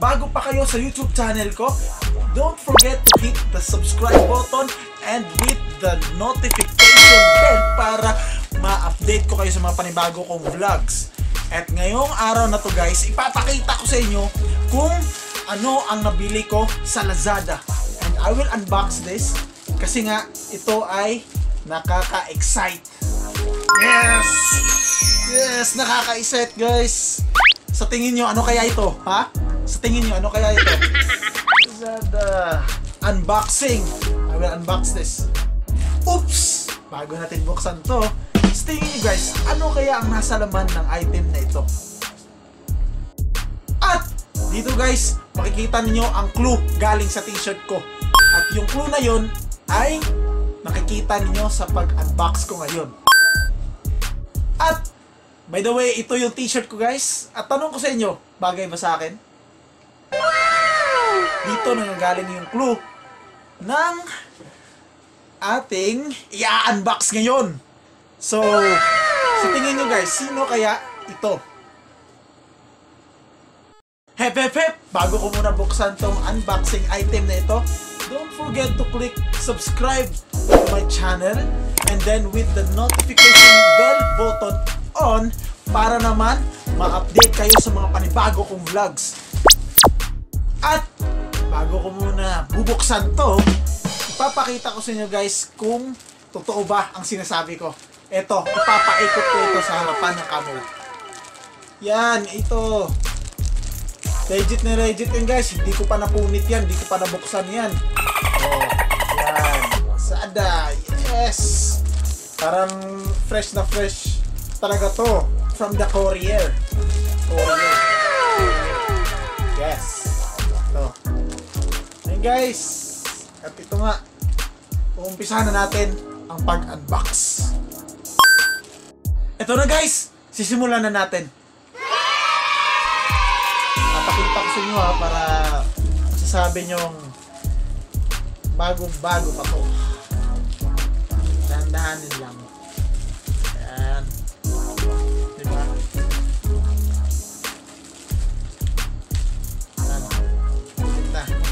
bago pa kayo sa YouTube channel ko, don't forget to hit the subscribe button and hit the notification bell para ma-update ko kayo sa mga panibago kong vlogs. At ngayong araw na to guys, ipapakita ko sa inyo kung ano ang nabili ko sa Lazada. And I will unbox this kasi nga ito ay nakaka-excite. Yes! Yes! Nakaka-excite guys! Sa tingin nyo, ano kaya ito? Ha? Sa tingin nyo, ano kaya ito? Lazada unboxing. I will unbox this. Oops! Bago natin buksan to, sa tingin nyo guys, ano kaya ang nasa laman ng item na ito? At dito guys, makikita niyo ang clue galing sa t-shirt ko. At yung clue na yon ay makikita niyo sa pag-unbox ko ngayon. At by the way, ito yung t-shirt ko guys. At tanong ko sa inyo, bagay ba sa akin? Dito nanggagaling yung clue ng ating i-unbox ngayon. So, sa tingin nyo guys, sino kaya ito? Hep hep hep! Bago ko muna buksan tong unboxing item na ito, don't forget to click subscribe to my channel and then with the notification bell button on para naman ma-update kayo sa mga panibago kong vlogs. At bago ko muna bubuksan to, ipapakita ko sa inyo guys kung totoo ba ang sinasabi ko. Eto, ipapaikot ko ito sa harapan ng camera. Yan, ito. Legit na legit yan guys. Hindi ko pa napunit yan. Hindi ko pa nabuksan yan. Oh, yan. Lazada. Yes. Parang fresh na fresh talaga to. From the courier. Courier. Yes. Ito. Ayan guys. At ito nga. Uumpisahan na natin ang pag-unbox. Ito na guys. Sisimulan na natin. Napakita ko sa inyo ha, para masasabi nyong bagong-bago pa to. Dahan-dahanin lang. Ayan. Diba? Ayan.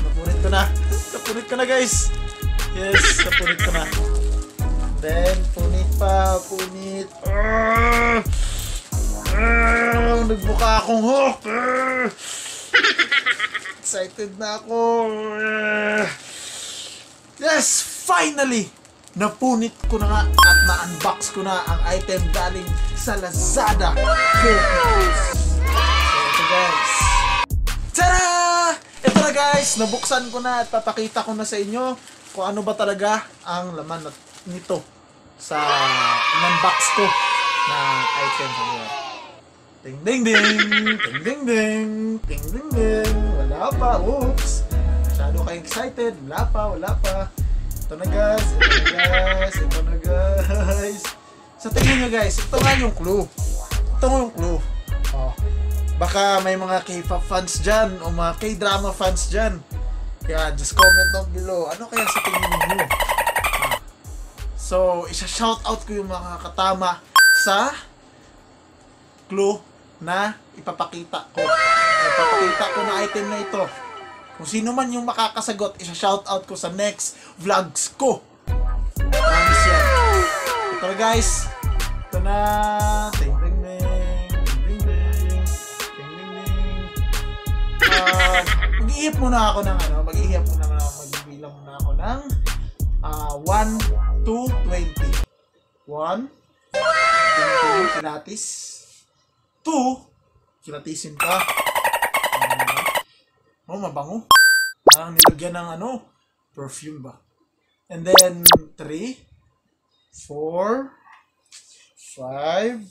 Napunit ko na. Napunit ko na guys. Yes, napunit ko na. Then, punit pa. Punit. Nagbuka akong hook. Excited na ako. Yes, finally napunit ko na nga at na-unbox ko na ang item galing sa Lazada. So ito guys, tada! Ito na guys, nabuksan ko na at papakita ko na sa inyo kung ano ba talaga ang laman nito sa in-unbox ko na item ngayon. Ding ding ding, ding ding ding, ding ding ding. Wala pa, oops. Masyado kayo excited. Wala pa. Ito na guys, ito na guys. Sa tingin nyo guys, ito nga yung clue. Ito nga yung clue. Oh. Baka may mga K-pop fans dyan o mga K-drama fans dyan. Kaya just comment down below. Ano kaya sa tingin nyo? So, isa-shoutout ko yung mga katama sa clue na ipapakita ko. Ipapakita ko na item na ito. Kung sino man yung makakasagot, isa-shoutout ko sa next vlogs ko. Promise yan. Ito na guys. Ito na. Ting ting ting. Ting ting ting. Ting ting ting. Mag-iihip muna ako ng ano. Mag-iihip muna ako. Magbibilang muna ako ng 1 to 20. 1. 20. Kinatis. 2. Kinatisin pa. Oh, mabango. Parang nilagyan ng ano, perfume ba? And then 3, 4, 5,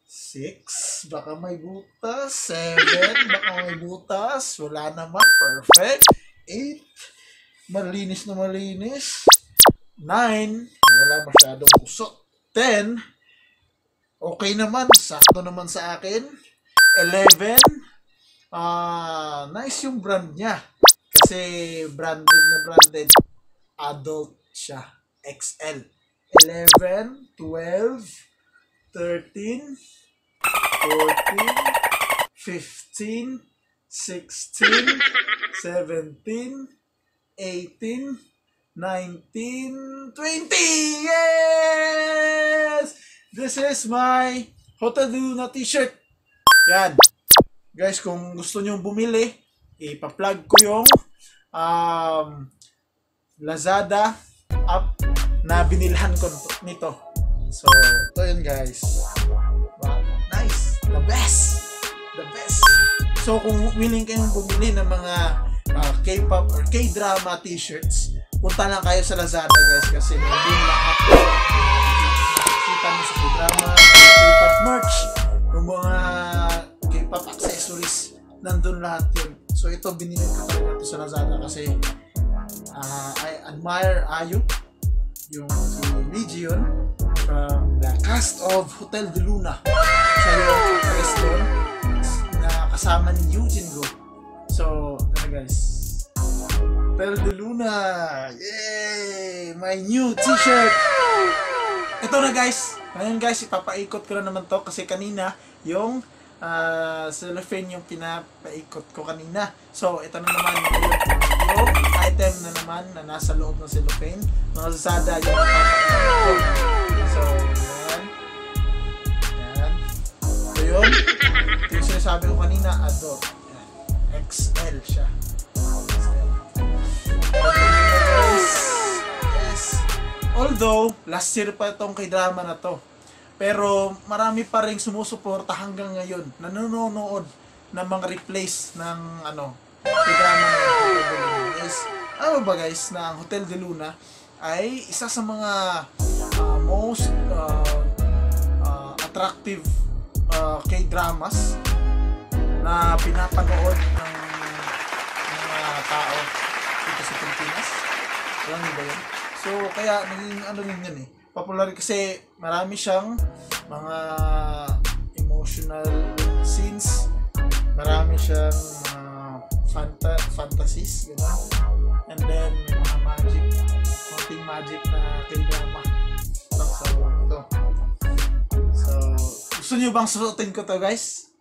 6, baka may butas. 7, baka may butas. Wala naman. Perfect. 8, malinis na malinis. 9, wala masyadong usok. 10, okay naman. Sakto naman sa akin. 11, nice yung brand niya. Kasi branded adult siya. XL. 11, 12, 13, 14, 15, 16, 17, 18, 19, 20! Yes! This is my Hotel Luna t-shirt. Yan. Guys, kung gusto nyo bumili, ipa-plug ko yung Lazada app na binilhan ko nito. So, ito yun guys. Wow, nice. The best. The best. So, kung willing kayong bumili ng mga K-pop or K-drama t-shirts, punta lang kayo sa Lazada guys kasi nandun lahat. Kita mo sa K-drama, K-pop merch, yung mga K-pop accessories, nandun lahat yun. So ito binili ko talaga ito sa Lazada kasi I admire Ayu, yung si Legion from the cast of Hotel de Luna. Siya yung actress doon na kasama ni Eugene Go. So ito guys, Hotel de Luna, yay! My new t-shirt! Ito na guys, ngayon guys ipapaikot ko na naman to kasi kanina yung cellophane yung pinapaikot ko kanina. So ito na naman yung item na naman na nasa loob ng cellophane. Lazada yung papaikot. So yan. Yan. So yun. Ito yung sinasabi ko kanina, adult. Yan. XL siya. Yes. Although, last year pa itong K-drama na to. Pero marami pa rin sumusuporta hanggang ngayon. Nanonood ng mga replays ng K-drama na guys. Ano ba guys, na ang Hotel de Luna ay isa sa mga most attractive K-dramas na pinapanood ng mga tao dito sa Pilipinas. Alam niyo ba yun? So, kaya naging yun eh. Popular kasi marami siyang mga emotional scenes, marami siyang fantasies, gano'n. And then, may mga magic, konting magic na K-drama. So, ito. So, gusto nyo bang susutin ko to guys?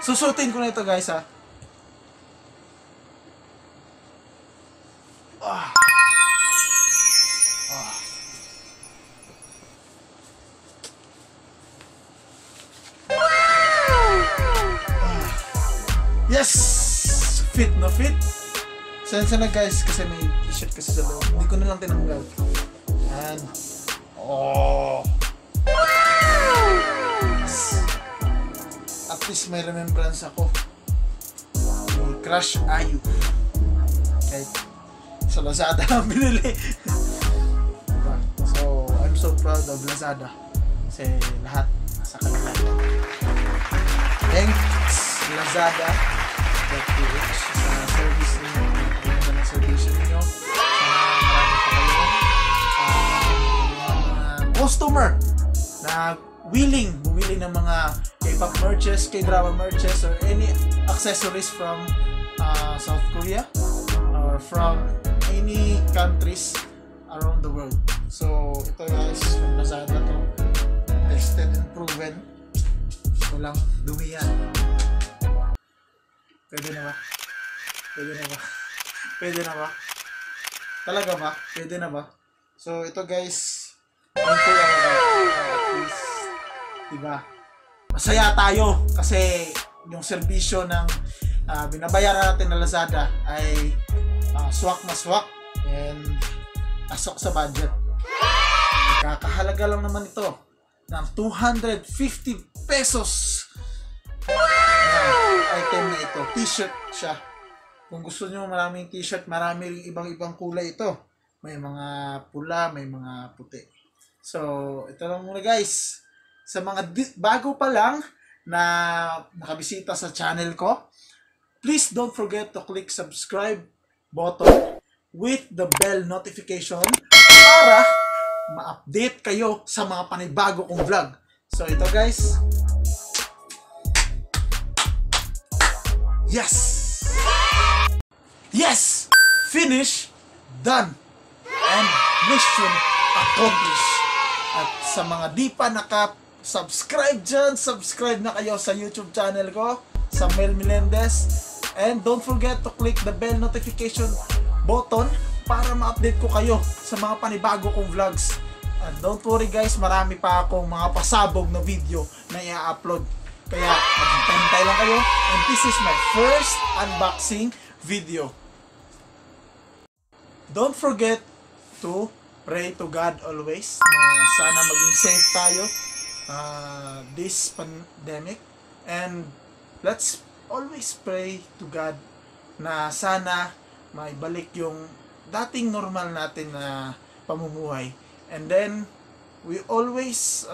Susutin ko na ito guys ha. Yes! Fit na fit. Sensa na guys kasi may t-shirt kasi sa loob. Hindi ko na lang tinanggal. And yes. At least may remembrance ako. May crush Ayu. Okay. Sa Lazada ang binili. So, I'm so proud of Lazada. Kasi lahat nasa kanila. Thanks Lazada.ph sa service ninyo. Ganda ng service ninyo. Sana marami pa kayong customer na willing bumili ng mga K-pop merches, K-drama merches, or any accessories from South Korea or from any countries around the world. So, ito guys, from Lazada to. Tested and proven. Walang dumi yan. Pwede na ba? Pwede na ba? Pwede na ba? Talaga ba? Pwede na ba? So, ito guys, thankful ako at least, diba? Masaya tayo kasi yung serbisyo ng binabayaran natin na Lazada ay swak na swak and pasok sa budget. Kakahalaga lang naman ito ng 250 pesos na item na ito. T-shirt siya. Kung gusto nyo maraming t-shirt, maraming ibang kulay ito. May mga pula, may mga puti. So, ito lang muna guys. Sa mga bago pa lang na nakabisita sa channel ko, please don't forget to click subscribe button with the bell notification para ma-update kayo sa mga panibago kong vlog. So, ito guys. Yes! Yes! Finish! Done! And mission accomplished! At sa mga di pa subscribe dyan. Subscribe na kayo sa YouTube channel ko, sa Millendez. And don't forget to click the bell notification button para ma-update ko kayo sa mga panibago kong vlogs. And don't worry guys, marami pa akong mga pasabog na video na i-upload. Kaya maghintay lang kayo. And this is my first unboxing video. Don't forget to pray to God always na sana maging safe tayo this pandemic. And let's always pray to God na sana may balik yung dating normal natin na pamumuhay. And then we always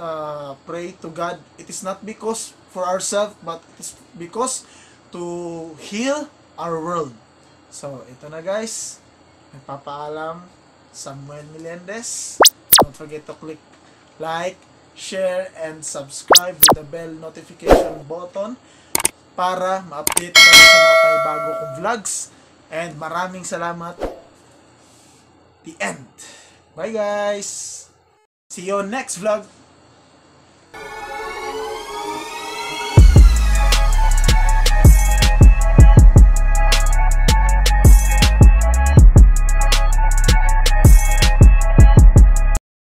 pray to God. It is not because for ourselves, but it is because to heal our world. So ito na guys, nagpapaalam, Samuel Millendez. Don't forget to click like, share, and subscribe with the bell notification button para ma-update kayo sa mga panibago kong vlogs. And maraming salamat. The end. Bye guys. See you next vlog.